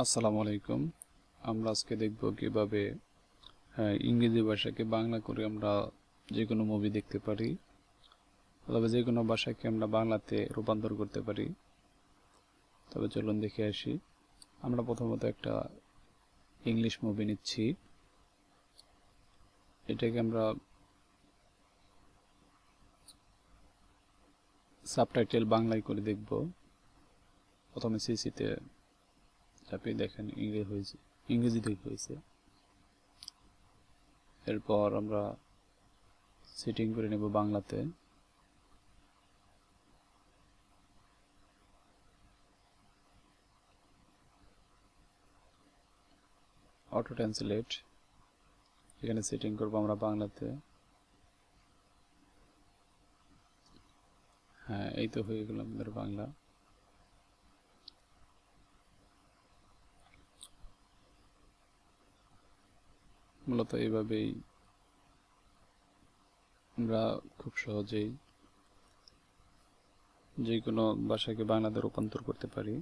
আসসালামু আলাইকুম। আমরা আজকে দেখব কিভাবে ইংরেজি ভাষাকে বাংলা করে আমরা যে কোনো মুভি দেখতে পারি, তবে যে কোনো ভাষাকে আমরা বাংলাতে রূপান্তর করতে পারি। তবে চলুন দেখে আসি। আমরা প্রথমত একটা ইংলিশ মুভি নিচ্ছি। এটাকে আমরা সাবটাইটেল বাংলায় করে দেখব। প্রথমে সিসিতে চাপিয়ে দেখেন ইংরেজিতে হয়েছে। এরপর আমরা সেটিং করে নেব বাংলাতে। অটো ট্রান্সলেট এখানে সেটিং করব আমরা বাংলাতে। হ্যাঁ, এই তো হয়ে গেল আমাদের বাংলা। মূলত এইভাবেই আমরা খুব সহজেই যে কোনো ভাষাকে বাংলাতে রূপান্তর করতে পারি।